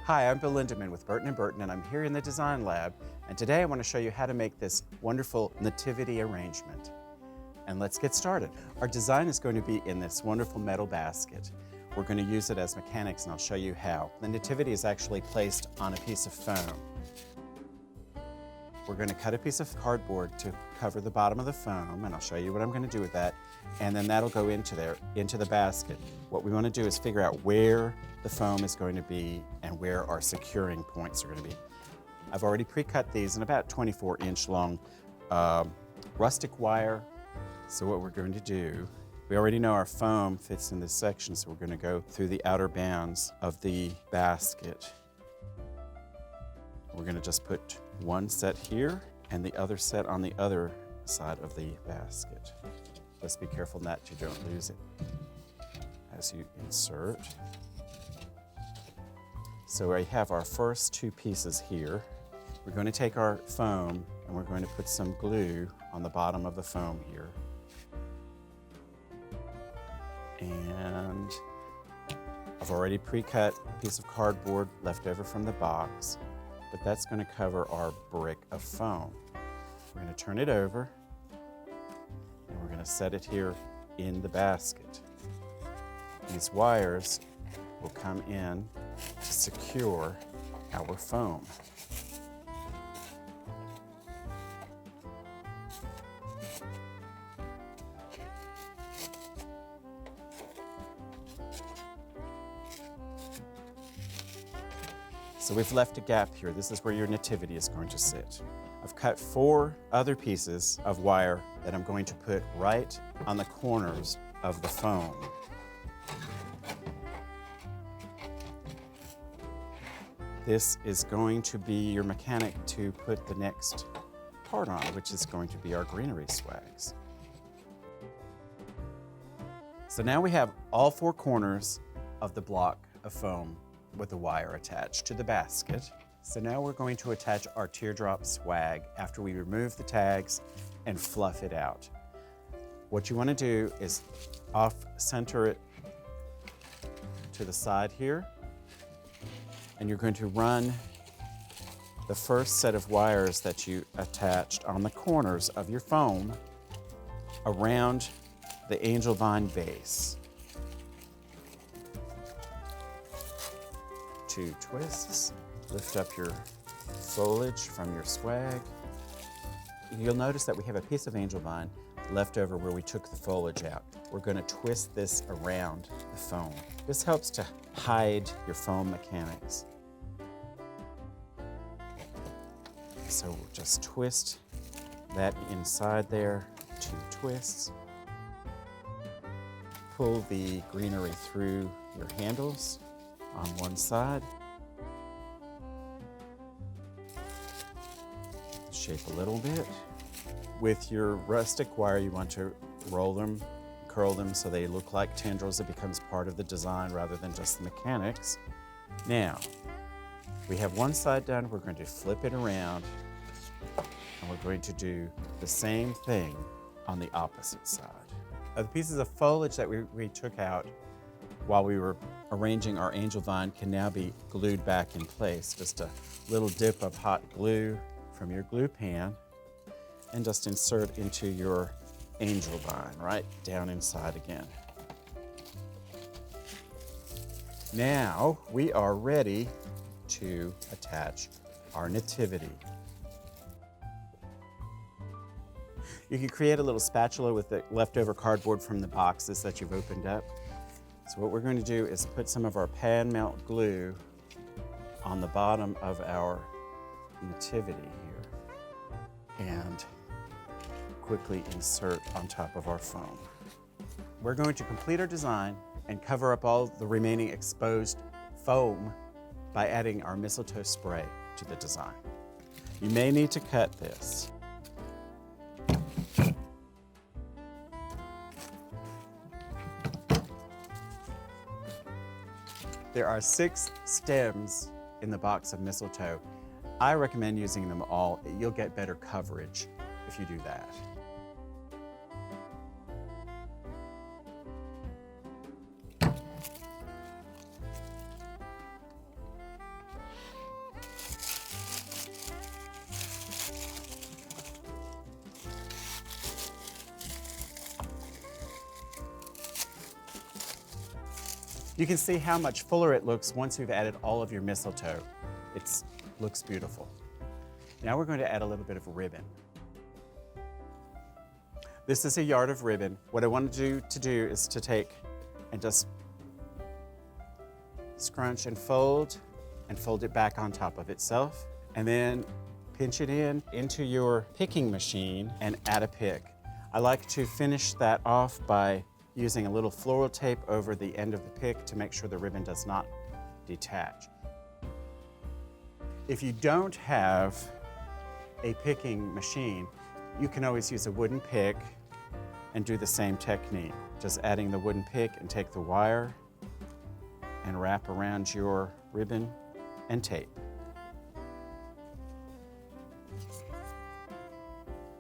Hi, I'm Bill Lindeman with Burton & Burton, and I'm here in the Design Lab, and today I want to show you how to make this wonderful nativity arrangement. And let's get started. Our design is going to be in this wonderful metal basket. We're going to use it as mechanics, and I'll show you how. The nativity is actually placed on a piece of foam. We're going to cut a piece of cardboard to cover the bottom of the foam, and I'll show you what I'm going to do with that. And then that'll go into the basket. What we want to do is figure out where the foam is going to be and where our securing points are going to be. I've already pre-cut these in about 24-inch long rustic wire. So what we're going to do, we already know our foam fits in this section, so we're going to go through the outer bounds of the basket. We're going to just put one set here and the other set on the other side of the basket. Just be careful that you don't lose it as you insert. So I have our first two pieces here. We're going to take our foam and we're going to put some glue on the bottom of the foam here. And I've already pre-cut a piece of cardboard left over from the box, but that's going to cover our brick of foam. We're going to turn it over and we're going to set it here in the basket. These wires will come in to secure our foam. So we've left a gap here. This is where your nativity is going to sit. I've cut 4 other pieces of wire that I'm going to put right on the corners of the foam. This is going to be your mechanic to put the next part on, which is going to be our greenery swags. So now we have all 4 corners of the block of foam with the wire attached to the basket. So now we're going to attach our teardrop swag after we remove the tags and fluff it out. What you want to do is off-center it to the side here, and you're going to run the first set of wires that you attached on the corners of your foam around the angel vine base. 2 twists, lift up your foliage from your swag. You'll notice that we have a piece of angel vine left over where we took the foliage out. We're going to twist this around the foam. This helps to hide your foam mechanics. So we'll just twist that inside there, 2 twists. Pull the greenery through your handles on one side. Shape a little bit. With your rustic wire, you want to roll them, curl them so they look like tendrils. It becomes part of the design rather than just the mechanics. Now, we have one side done. We're going to flip it around and we're going to do the same thing on the opposite side. Now, the pieces of foliage that we took out while we were arranging our angel vine can now be glued back in place. Just a little dip of hot glue from your glue pan and just insert into your angel vine right down inside again. Now we are ready to attach our nativity. You can create a little spatula with the leftover cardboard from the boxes that you've opened up. So what we're going to do is put some of our pan melt glue on the bottom of our nativity here and quickly insert on top of our foam. We're going to complete our design and cover up all the remaining exposed foam by adding our mistletoe spray to the design. You may need to cut this. There are 6 stems in the box of mistletoe. I recommend using them all. You'll get better coverage if you do that. You can see how much fuller it looks once you've added all of your mistletoe. It looks beautiful. Now we're going to add a little bit of ribbon. This is a yard of ribbon. What I want to do is to take and just scrunch and fold it back on top of itself, and then pinch it into your picking machine and add a pick. I like to finish that off by using a little floral tape over the end of the pick to make sure the ribbon does not detach. If you don't have a picking machine, you can always use a wooden pick and do the same technique. Just adding the wooden pick and take the wire and wrap around your ribbon and tape.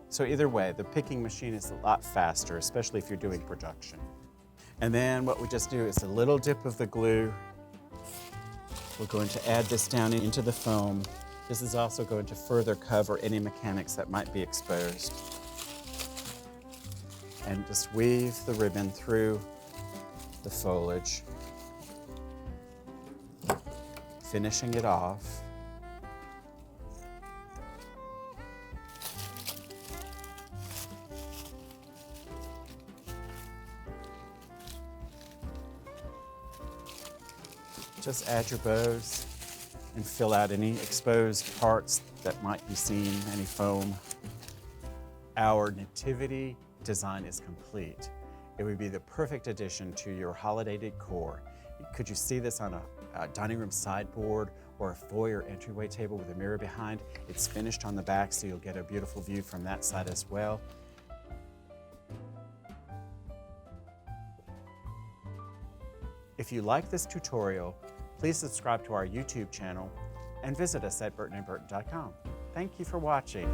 So either way, the picking machine is a lot faster, especially if you're doing production. And then what we just do is a little dip of the glue. We're going to add this down into the foam. This is also going to further cover any mechanics that might be exposed. And just weave the ribbon through the foliage, finishing it off. Just add your bows and fill out any exposed parts that might be seen, any foam. Our nativity design is complete. It would be the perfect addition to your holiday decor. Could you see this on a dining room sideboard or a foyer entryway table with a mirror behind? It's finished on the back, so you'll get a beautiful view from that side as well. If you like this tutorial, please subscribe to our YouTube channel and visit us at burtonandburton.com. Thank you for watching.